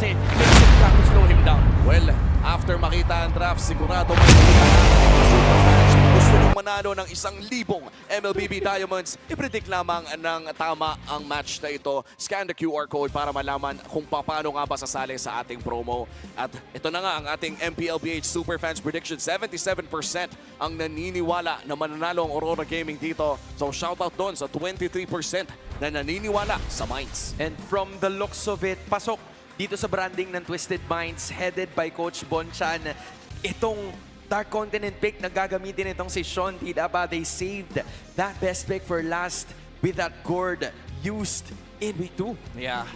kasi makes it try to slow him down. Well, after makita ang draft, sigurado may superfans. Gusto nung manalo ng 1,000 MLBB Diamonds. I-predict lamang ng tama ang match na ito. Scan the QR code para malaman kung paano nga ba sasali sa ating promo. At ito na nga ang ating MPLBH Superfans prediction. 77% ang naniniwala na mananalo ang Aurora Gaming dito. So shoutout doon sa 23% na naniniwala sa Minds. And from the looks of it, pasok dito sa branding ng Twisted Minds, headed by Coach Bonchan. Itong Dark Continent pick na gagamitin itong si Sean Tidaba. They saved that best pick for last with that gourd used in week 2. Yeah.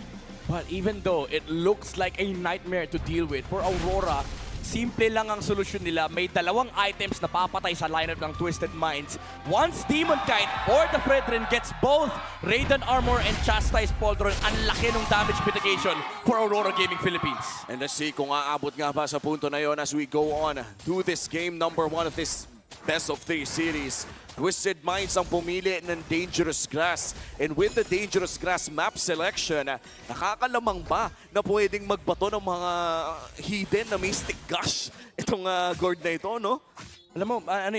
But even though it looks like a nightmare to deal with, for Aurora, simple lang ang solusyon nila. May dalawang items na papatay sa lineup ng Twisted Minds. Once Demon Kite or the Fredrin gets both Raiden Armor and Chastise Pauldron, ang laki ng damage mitigation for Aurora Gaming Philippines. And let's see kung aabot nga ba sa punto na yon as we go on to this game number 1 of this best of 3 series. Twisted Minds ang pumili ng Dangerous Grass. And with the Dangerous Grass map selection, nakakalamang ba na pwedeng magbato ng mga hidden na Mystic Gush itong gourd na ito, no? Alam mo,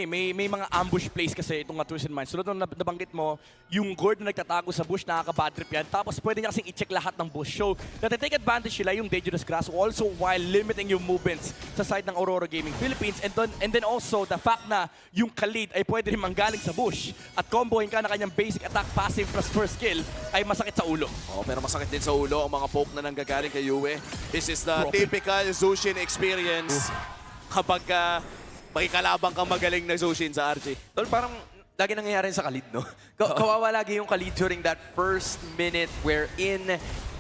may mga ambush plays kasi itong Twisted Minds. Sunod nung nabanggit mo, yung gourd na nagtatago sa bush, nakaka-bad trip yan. Tapos pwede niya kasing i-check lahat ng bush. So, nati-take advantage sila yung Dangerous Grass also while limiting yung movements sa side ng Aurora Gaming Philippines. And then also, the fact na yung Khalid ay pwede rin manggaling sa bush at combohin ka na kanyang basic attack, passive plus first skill ay masakit sa ulo. Oh, pero masakit din sa ulo ang mga poke na nanggagaling kay Yue. This is the typical Zushin experience kapag makikalabang kang magaling na Zushin sa RG. Tol, parang lagi nangyayari sa Khalid, no? Kawawa lagi yung Khalid during that first minute wherein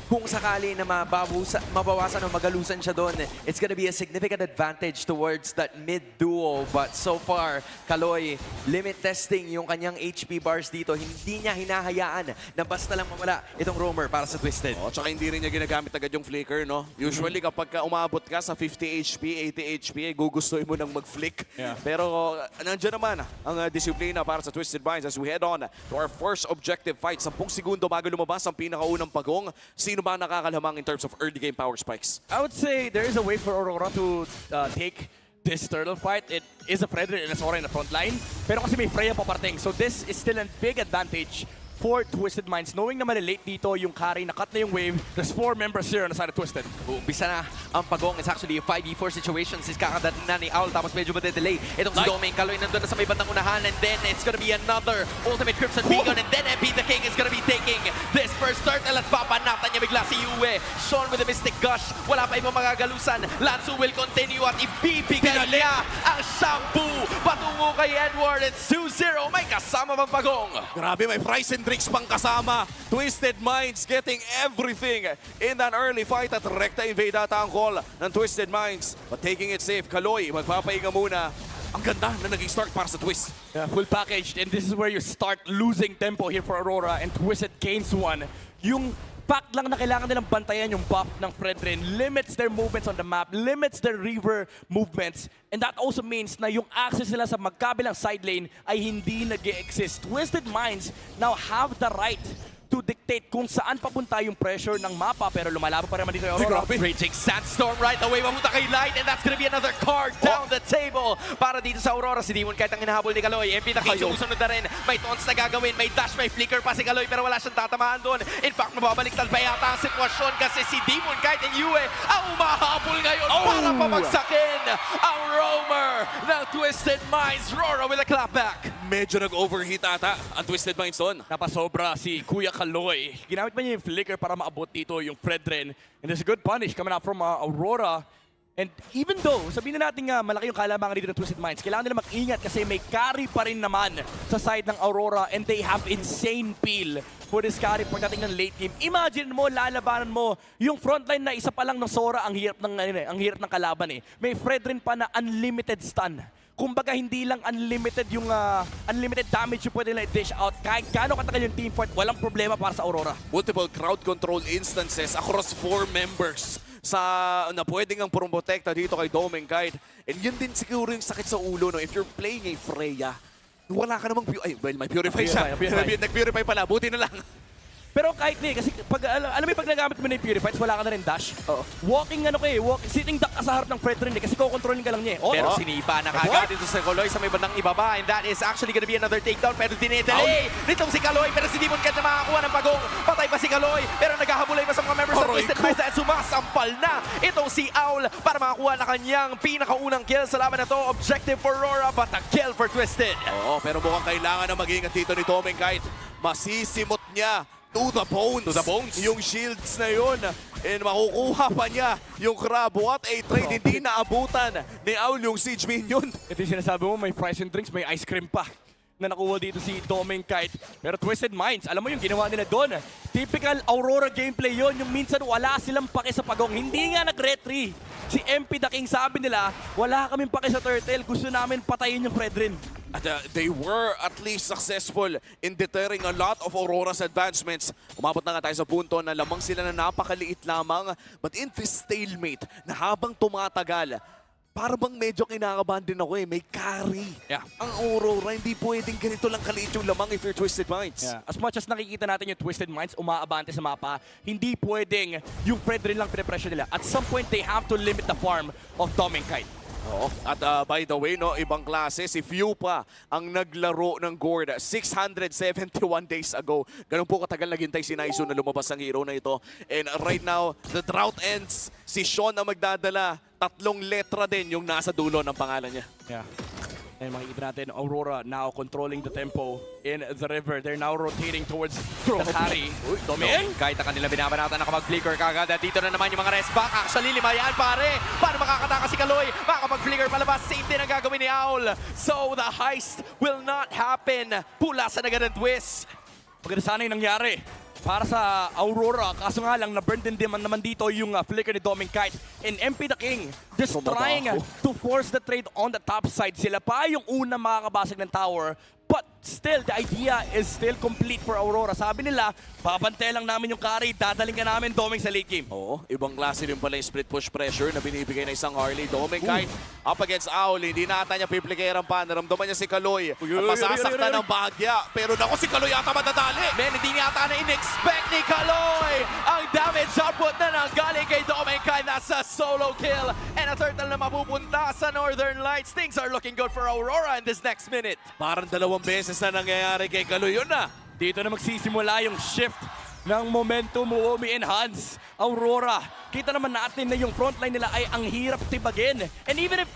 kung sakali na mabawasan o magalusan siya doon, it's gonna be a significant advantage towards that mid-duo. But so far, Kaloy, limit testing yung kanyang HP bars dito. Hindi niya hinahayaan na basta lang mawala itong roamer para sa Twisted. Oh, tsaka hindi rin niya ginagamit agad yung flicker, no? Usually kapag umabot ka sa 50 HP, 80 HP, gugustuhin mo nang mag-flick. Yeah. Pero nandiyan naman ang disiplina para sa Twisted Minds as we head on to our first objective fight. 10 segundo bago lumabas ang pinakaunang pagong. Sino ba nakakalamang in terms of early game power spikes? I would say there is a way for Aurora to take this turtle fight. It is a Fredrin and a Sora in the front line. Pero kasi may Freya paparating. So this is still a big advantage for Twisted Minds. Knowing na malilate dito yung carry, nakat na yung wave, there's 4 members here on the side of Twisted. Umpisa na ang pagong. It's actually a 5v4 situation. Since kakadating na ni Owl, tapos medyo made-delay. Itong si Doming Kaloy nandun na sa may bandang unahan, and then it's gonna be another ultimate Crimson Beacon, and then MP the King is gonna be taking this first turtle at papanatan niya bigla si Yue. Sean with the Mystic Gush. Wala pa ibang magagalusan. Lanzu will continue at ibibigay niya ang shampoo patungo kay Edward. It's 2-0. May kasama bang pagong? Grabe, may fries and drinks pang kasama. Twisted Minds getting everything in that early fight at rekta invade ata ang call ng Twisted Minds. But taking it safe, Kaloy, magpapahinga muna. Ang ganda na naging start para sa Twist. Yeah, full packaged, and this is where you start losing tempo here for Aurora, and Twisted gains one. Yung fact lang na kailangan nilang bantayan yung buff ng Fredrin limits their movements on the map, limits their river movements, and that also means na yung access nila sa magkabilang side lane ay hindi nag-e-exist. Twisted Minds now have the right to dictate kung saan papunta yung pressure ng mapa, pero lumalaban pa rin dito yung Aurora. Raging Sandstorm right away, mamunta kay Light, and that's gonna be another card down the table para dito sa Aurora. Si Demon kahit ang hinahabol ni Kaloy. MP na King sumusunod na rin. May taunts na gagawin, may dash, may flicker pa si Kaloy, pero wala siyang tatamaan doon. In fact, mababaliktad pa yata ang sitwasyon kasi si Demon kahit and Yue ang umahabol ngayon para pabagsakin ang roamer ng Twisted Minds. Rora with a clapback. Medyo nag-overheat ata ang Twisted Minds doon. Napasobra si Kuya Kaloy. Ginamit pa niya yung flicker para maabot dito yung Fredrin. And there's a good punish coming out from Aurora. And even though, sabihin na natin nga malaki yung kalamangan dito ng Twisted Minds, kailangan nila mag-ingat kasi may carry pa rin naman sa side ng Aurora, and they have insane peel for this carry pagdating ng late game. Imagine mo, lalabanan mo yung frontline na isa pa lang ng Sora, ang hirap ng kalaban eh. May Fredrin pa na unlimited stun. Kumbaga hindi lang unlimited yung unlimited damage yung pwede nila i-dish out. Kahit gaano katagal yung team fight, walang problema para sa Aurora. Multiple crowd control instances across 4 members na pwedeng ang promotekta dito kay Doming Kite. And yun din siguro yung sakit sa ulo, no? If you're playing a Freya, wala ka namang... Ay, well, may purify siya. Purify. Nag-purify pala. Buti na lang. Pero kahit di, kasi alam mo yung pag nagamit mo na yung Purified, wala ka na rin dash. Walking sitting duck ka sa harap ng Fredrin kasi kukontrolin ka lang niya eh. Pero sinipa na kagad dito sa Kaloy sa may bandang ibaba, and that is actually gonna be another takedown, pero dinedelay nitong si Kaloy, pero si Demon Cat na makakuha ng pagong. Patay pa si Kaloy, pero naghahabulay pa sa mga members ng Twisted Minds at sumasampal na itong si Owl para makakuha na kanyang pinakaunang kill sa laban na to. Objective for Aurora, but a kill for Twisted. Oo, pero mukhang kailangan na mag-ingat dito ni Doming kahit masisimot niya to the bones. To the bones. Yung shields na yun. And makukuha pa niya yung crab. What a trade. Hindi naabutan ni Owl yung siege minion. Ito yung sinasabi mo, may fries and drinks, may ice cream pa na nakuha dito si Doming Kite. Pero Twisted Minds, alam mo yung ginawa nila doon. Typical Aurora gameplay yon. Yung minsan wala silang pake sa pagong. Hindi nga nag-retry. Si MP the King sabi nila, wala kaming pake sa turtle. Gusto namin patayin yung Fredrin. At they were at least successful in deterring a lot of Aurora's advancements. Umabot na nga tayo sa punto na lamang sila na napakaliit lamang. But in this stalemate, na habang tumatagal, para bang medyo kinakabahan din ako eh. May carry. Yeah. Ang Aurora, hindi pwedeng ganito lang kaliit yung lamang if you're Twisted Minds. Yeah. As much as nakikita natin yung Twisted Minds, umaabante sa mapa, hindi pwedeng yung Fredrin lang pinapressure nila. At some point, they have to limit the farm of Doming Kite. Oo. At by the way, no, ibang klase, si Few pa ang naglaro ng Gord 671 days ago. Ganun po katagal naghintay si Naisu na lumabas ang hero na ito. And right now, the drought ends. Si Sean ang magdadala. 3 letra din yung nasa dulo ng pangalan niya. Yeah. And makikita natin, Aurora now controlling the tempo in the river. They're now rotating towards the carry. Doming? Kahit ang kanila binabanatan, nakapag-flicker kagad. At dito na naman yung mga rest back. Actually, 5 yan, pare. Paano makakataka si Kaloy? Makakapag-flicker palabas. Same din ang gagawin ni Owl. So, the heist will not happen. Pula sa naganang twist. Maganda sana yung nangyari para sa Aurora. Kaso nga lang, na-burn din naman dito yung flicker ni Doming Kite. And MP the King just trying to force the trade on the top side. Sila pa yung una makakabasag ng tower. But still, the idea is still complete for Aurora. Sabi nila, babantay lang namin yung carry, dadaling ka namin Doming sa late game. Oo, ibang klase rin pala yung split push pressure na binibigay ng isang Harley. Doming Kite up against Owl, hindi na ata niya piplikeran pa. Naramdaman niya si Kaloy at masasaktan ng bahagya. Pero naku, si Kaloy ata madadali. Men, hindi niya ata na-in-expect ni Kaloy. Ang damage output na nanggaling kay Doming Kite. Nasa solo kill. And a turtle na mapupunta sa Northern Lights. Things are looking good for Aurora in this next minute. Parang 2 beses na nangyayari kay Kaloy. Yun na. Dito na magsisimula yung shift ng momentum umi-enhance. Aurora, kita naman natin na yung frontline nila ay ang hirap tibagin. And even if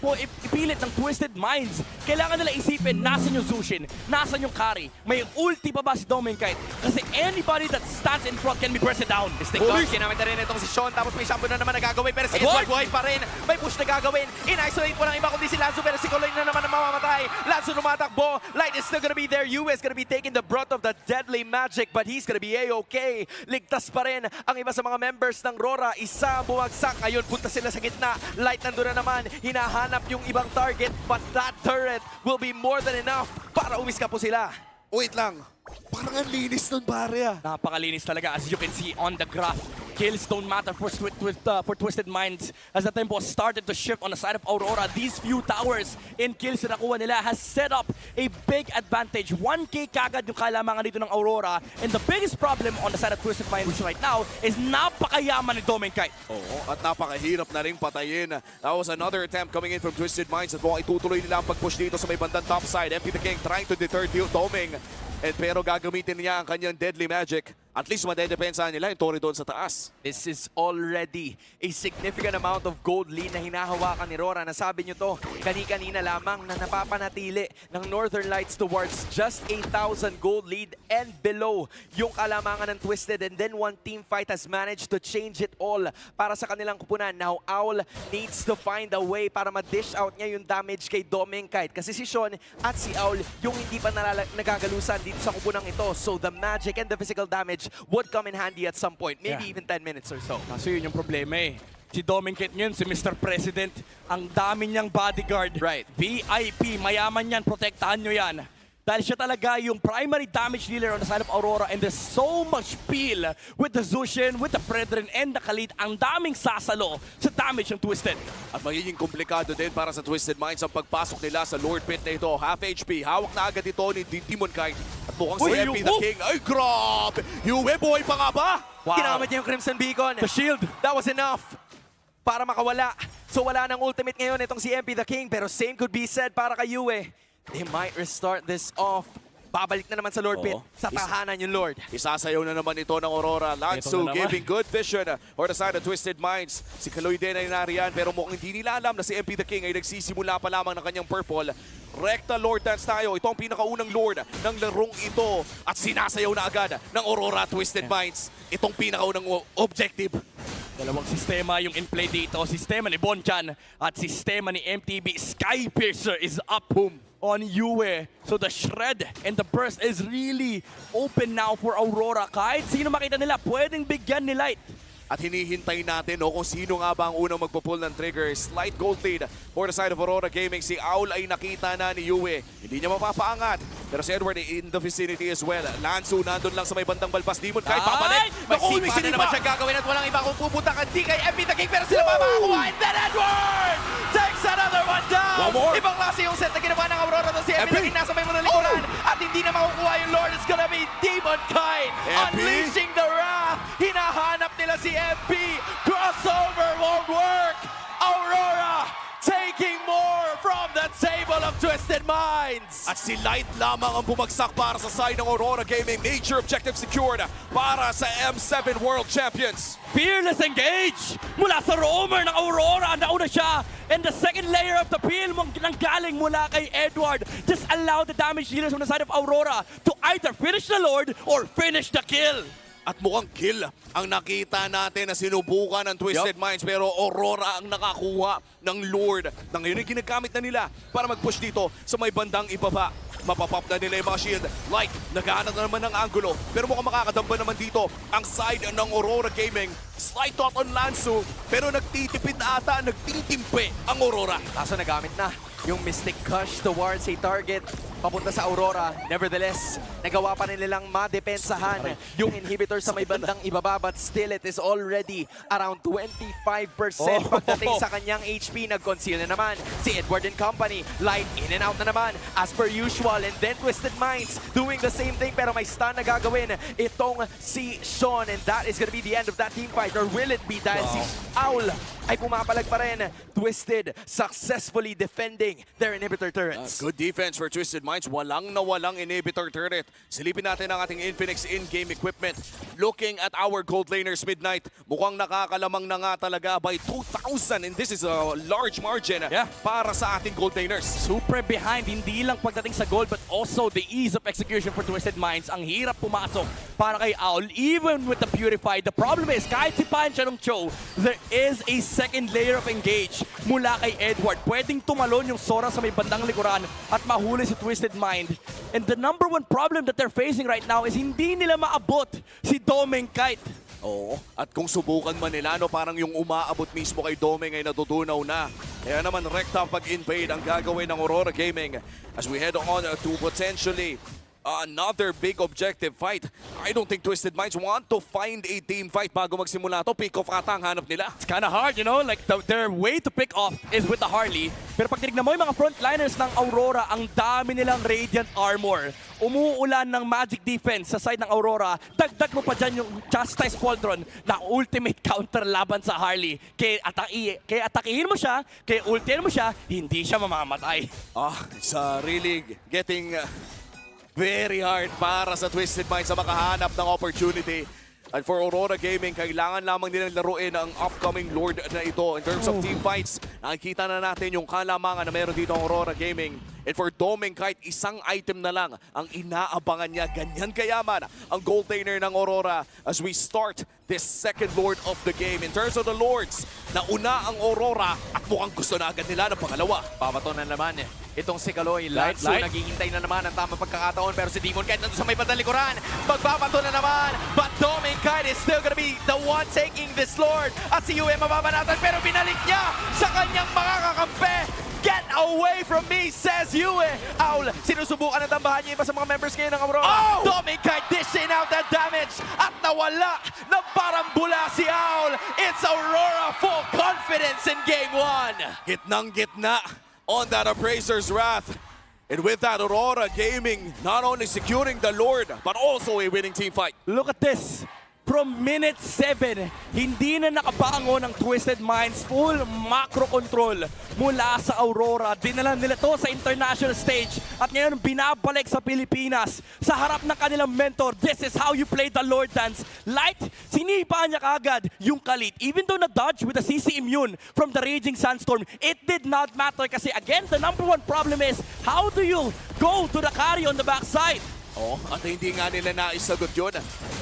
ipilit ng Twisted Minds, kailangan nila isipin nasan yung Zushin, nasan yung carry. May ulti pa ba si Doming Kite? Kasi anybody that stands in front can be pressed down. Stick dart, ginamit na rin itong si Sean. Tapos may shampoo na naman na gagawin. Pero si Edward buhay pa rin. May push na gagawin. In-isolate po ng iba kundi si Lanzo. Pero si Kaloy na naman ang mamamatay. Lanzo lumatakbo. Light is still gonna be there. Yu is gonna be taking the brunt of the deadly magic. But he's gonna be A-okay. Ligtas pa rin ang iba sa mga members ng Rora. Isa bumagsak. Ngayon punta sila sa gitna. Light nandun na naman. Hinahanap yung ibang target. But that turret will be more than enough para umiska po sila. Wait lang. Parang ang linis nun, pare ah. Napakalinis talaga as you can see on the graph. Kills don't matter for Twisted Minds as the tempo started to shift on the side of Aurora. These few towers in kills na nakuha nila has set up a big advantage. 1K kagad yung kalamangan dito ng Aurora. And the biggest problem on the side of Twisted Minds right now is napakayaman ni Doming Kite. Oo, at napakahirap na rin patayin. That was another attempt coming in from Twisted Minds at mukhang itutuloy nila ang pag-push dito sa may bandang top side. MP the King trying to deter Doming. Pero gagamitin niya ang kanyang deadly magic. At least madedepensahan nila yung Tori doon sa taas. This is already a significant amount of gold lead na hinahawakan ni Rora. Nasabi nyo to, kani-kanina lamang na napapanatili ng Northern Lights towards just 8,000 gold lead and below yung kalamangan ng Twisted. And then one team fight has managed to change it all para sa kanilang kupunan. Now Owl needs to find a way para ma-dish out niya yung damage kay Doming Kite. Kasi si Sean at si Owl yung hindi pa nagagalusan dito sa kupunang ito. So the magic and the physical damage would come in handy at some point, maybe even 10 minutes or so. Kaso yun yung problema eh. Si Doming Kite ngayon, si Mr. President, ang dami niyang bodyguard. Right. VIP, mayaman yan, protektahan nyo yan. Dahil siya talaga yung primary damage dealer on the side of Aurora and there's so much peel with the Zushin, with the Fredrin, and the Khalid. Ang daming sasalo sa damage ng Twisted. At magiging komplikado din para sa Twisted Minds ang pagpasok nila sa Lord Pit na ito. Half HP, hawak na agad ito ni Demon Kite. At mukhang si Uy, MP the King. Ay, grabe! Yue, buhay pa nga ba? Wow. Ginamit niya yung Crimson Beacon. The shield. That was enough para makawala. So wala nang ultimate ngayon itong si MP the King, pero same could be said para kay Yue. They might restart this off. Babalik na naman sa Lord Pit. Oo. Sa tahanan yung Lord. Isasayaw na naman ito ng Aurora. Lansu Ito na naman. giving good vision for the side of Twisted Minds. Si Kaloy din ay nariyan pero mukhang hindi nila alam na si MP the King ay nagsisimula pa lamang ng kanyang purple. Rekta Lord Dance tayo. Ito ang pinakaunang Lord ng larong ito at sinasayaw na agad ng Aurora Twisted Minds. Itong pinakaunang objective. Dalawang sistema yung in-play dito. Sistema ni Bonchan at sistema ni MTB. Skypiercer is up home on Yue. So the shred and the burst is really open now for Aurora. Kahit sino makita nila, pwedeng bigyan ni Light. At hinihintay natin kung sino nga ba ang unang magpupull ng trigger. Slight gold lead for the side of Aurora Gaming. Si Owl ay nakita na ni Yue. Hindi niya mapapaangat. Pero si Edward in the vicinity as well. Lansu nandun lang sa may bandang balbas. Demon kahit papalik. May Naku, may sipa na naman sinipa. siya gagawin at walang iba kung pupunta kundi kay MP the King, pero sila pa makakuha. And then Edward takes another one down. One more. Ibang klase yung set na ginawa ng Aurora to si MP the King nasa may muna likuran. At hindi na makukuha yung Lord. It's gonna be Demon Kite unleashing the wrath. Hinahanap nila si MP. Crossover won't work. Aurora taking more from the table of Twisted Minds. At si Light lamang ang bumagsak para sa side ng Aurora Gaming. Major objective secured para sa M7 World Champions. Fearless engage mula sa roamer ng Aurora. Nauna siya. And the second layer of the peel nanggaling mula kay Edward. Just allow the damage dealers on the side of Aurora to either finish the Lord or finish the kill. At mukhang kill ang nakita natin na sinubukan ng Twisted Minds pero Aurora ang nakakuha ng Lord na ngayon ay ginagamit na nila para mag-push dito sa may bandang ibaba. Mapapop na nila yung mga shield. Light, naghahanap na naman ng angulo pero mukhang makakadamba naman dito ang side ng Aurora Gaming. Slight thought on Lansu pero nagtitipid ata, nagtitimpe ang Aurora. Kaso nagamit na yung Mystic Gush towards a target papunta sa Aurora. Nevertheless, nagawa pa nilang madepensahan yung inhibitor sa may bandang ibaba, but still it is already around 25% pagdating sa kanyang HP. Nag-conceal na naman si Edward and company. Light in and out na naman as per usual, and then Twisted Minds doing the same thing pero may stun na gagawin itong si Sean, and that is gonna be the end of that team fight, or will it be dahil si Owl ay pumapalag pa rin. Twisted successfully defending their inhibitor turrets. Good defense for Twisted Minds. Walang na walang inhibitor turret. Silipin natin ang ating Infinix in-game equipment. Looking at our gold laners Midnight, mukhang nakakalamang na nga talaga by 2,000. And this is a large margin para sa ating gold laners. Super behind, hindi lang pagdating sa goal but also the ease of execution for Twisted Minds. Ang hirap pumasok para kay Owl, even with the Purified. The problem is, kahit si Pancha ng Cho, there is a second layer of engage mula kay Edward. Pwedeng tumalon yung Sora sa may bandang likuran at mahuli si Twisted Mind. And the number one problem that they're facing right now is hindi nila maabot si Domeng Kite. Oo. At kung subukan man nila, no, parang yung umaabot mismo kay Domeng ay natutunaw na. Kaya naman, rekta pag-invade ang gagawin ng Aurora Gaming as we head on to potentially another big objective fight. I don't think Twisted Minds want to find a team fight bago magsimula to. Pick off ata ang hanap nila. It's kind of hard, you know, like their way to pick off is with the Harley. Pero pag tinignan mo yung mga frontliners ng Aurora, ang dami nilang Radiant Armor. Umuulan ng magic defense sa side ng Aurora. Dagdag mo pa dyan yung Chastise Pauldron na ultimate counter laban sa Harley. Kaya atakihin mo siya, kaya ultihin mo siya, hindi siya mamamatay. It's really getting very hard para sa Twisted Minds sa makahanap ng opportunity. And for Aurora Gaming, kailangan lamang nilang laruin ang upcoming Lord na ito. In terms of team fights, nakikita na natin yung kalamangan na meron dito ang Aurora Gaming. And for Domeng, kahit isang item na lang ang inaabangan niya, ganyan kayaman ang gold laner ng Aurora as we start this second Lord of the game. In terms of the Lords, nauna ang Aurora at mukhang gusto na agad nila ng pangalawa. Pabato na naman itong si Kaloy. Light, naghihintay na naman ang tamang pagkakataon, pero si Demon Kite nandun sa may bandang likuran. Magbabato na naman, but Domeng Kite is still gonna be the one taking this Lord. At si Yue mababanatan, pero binalik niya sa kanyang makakakampi. Get away from me, says Yue. Owl, sinusubukan na tambahan niya iba sa mga members ngayon ng Aurora. Domeng Kite dishing out that damage at nawala ng parang bula si Owl. It's Aurora full confidence in Game 1. Gitnang gitna on that Appraiser's Wrath. And with that, Aurora Gaming not only securing the Lord, but also a winning team fight. Look at this. From minute 7, hindi na nakabango ng Twisted Minds. Full macro control mula sa Aurora. Dinala nila to sa international stage. At ngayon binabalik sa Pilipinas. Sa harap ng kanilang mentor, this is how you play the Lord Dance. Light, sinipa niya kagad yung Kalit. Even though na-dodge with a CC immune from the Raging Sandstorm, it did not matter kasi again, the number one problem is, how do you go to the carry on the backside? Oh, at hindi nga nila naisagot yun.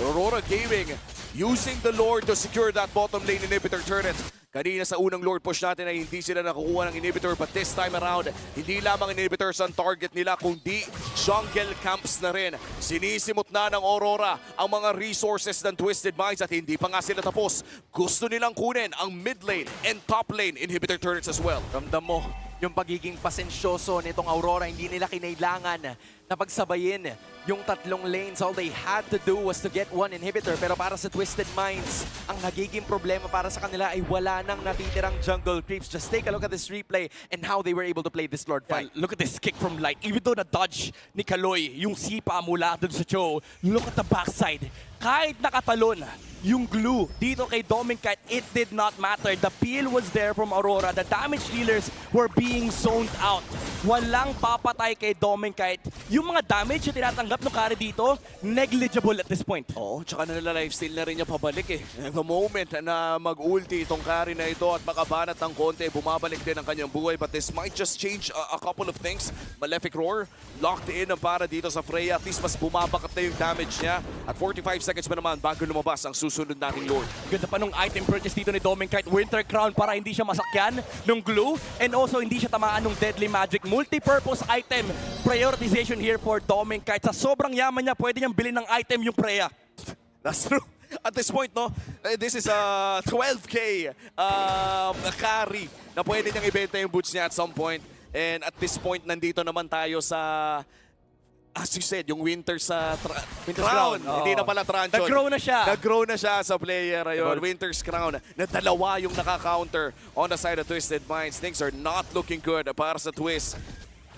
Aurora Gaming using the Lord to secure that bottom lane inhibitor turret. Kanina sa unang Lord push natin ay hindi sila nakukuha ng inhibitor, but this time around, hindi lamang inhibitors ang target nila, kundi jungle camps na rin. Sinisimot na ng Aurora ang mga resources ng Twisted Minds at hindi pa nga sila tapos. Gusto nilang kunin ang mid lane and top lane inhibitor turrets as well. Ramdam mo yung pagiging pasensyoso nitong Aurora. Hindi nila kinailangan na pagsabayin yung tatlong lanes. All they had to do was to get one inhibitor. Pero para sa Twisted Minds, ang nagiging problema para sa kanila ay wala nang natitirang jungle creeps. Just take a look at this replay and how they were able to play this Lord fight. Look at this kick from Light. Even though na-dodge ni Kaloy yung sipa mula dun sa Cho, look at the backside. Kahit nakatalon yung glue dito kay Dominkite, it did not matter. The peel was there from Aurora. The damage dealers were being zoned out. Walang papatay kay Dominkite. Yung mga damage na tinatanggap ng carry dito, negligible at this point. Oo, tsaka nala-lifesteal na rin niya pabalik eh. The moment na mag-ulti itong carry na ito at makabanat ng konti, bumabalik din ang kanyang buhay. But this might just change a couple of things. Malefic Roar, locked in ang para dito sa Freya. At least mas bumabakat na yung damage niya. At 45 seconds pa naman bago lumabas ang susunod nating Lord. Ganda pa nung item purchase dito ni Dominkite. Winter Crown para hindi siya masakyan ng glue. And also hindi siya tamaan ng Deadly Magic. Multi-purpose item prioritization here for Dominkite. Sa sobrang yaman niya, pwede niyang bilhin ng item yung Freya. That's true. At this point, no, this is a 12K carry na pwede niyang ibenta yung boots niya at some point. And at this point, nandito naman tayo sa, as you said, yung Winter's Crown. Oh. Hindi na pala Tranchon. Nag-grow na siya. Nag-grow na siya sa player. Ayun. Winter's Crown na dalawa yung nakaka-counter on the side of Twisted Minds. Things are not looking good para sa Twist.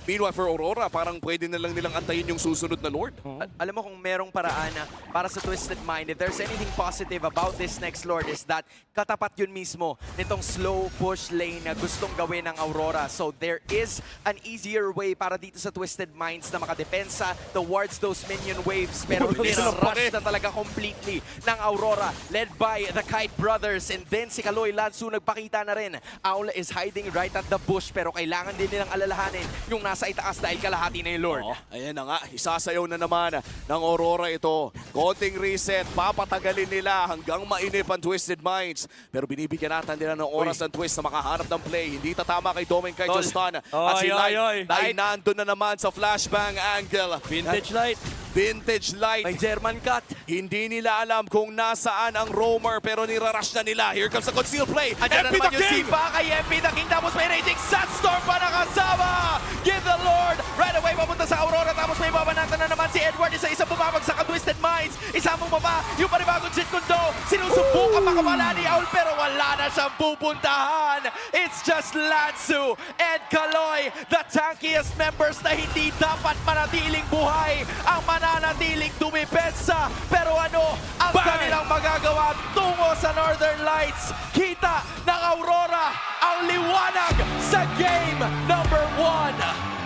Meanwhile, for Aurora, parang pwede na lang nilang antayin yung susunod na Lord. Alam mo kung merong paraan na para sa Twisted Mind, if there's anything positive about this next Lord is that katapat yun mismo nitong slow push lane na gustong gawin ng Aurora. So there is an easier way para dito sa Twisted Minds na makadepensa towards those minion waves. Pero rush na talaga completely ng Aurora, led by the Kite Brothers. And then si Kaloy Lansu nagpakita na rin. Owl is hiding right at the bush, pero kailangan din nilang alalahanin yung nasa itaas dahil kalahati na yung Lord. Oh, ayan na nga, isasayaw na naman ng Aurora ito. Konting reset, papatagalin nila hanggang mainip ang Twisted Minds. Pero binibigyan natin nila ng oras ng Twist na makahanap ng play. Hindi tatama kay Dominkite Justin. At si Light ay nandun na naman sa flashbang angle. Vintage Light. Vintage Light. May German cut. Hindi nila alam kung nasaan ang roamer pero nirarush na nila. Here comes the concealed play. Andiyan na MP naman the yung King! Simba kay MP the King. Tapos may Raging Sandstorm pa nakasama. Give the Lord right away papunta sa Aurora. Tapos may babanatan na naman si Edward. Isa-isa bumabagsak ang Twisted Minds. Isamong mapa yung panibagong Jeet Kundo. Sinusubukan makawala ni Owl pero wala na siyang pupuntahan. It's just Lansu and Kaloy, the tankiest members na hindi dapat manatiling buhay. Ang mananatiling dumipensa. Pero ano ang kanilang magagawa tungo sa Northern Lights? Kita ng Aurora ang liwanag sa game number 1.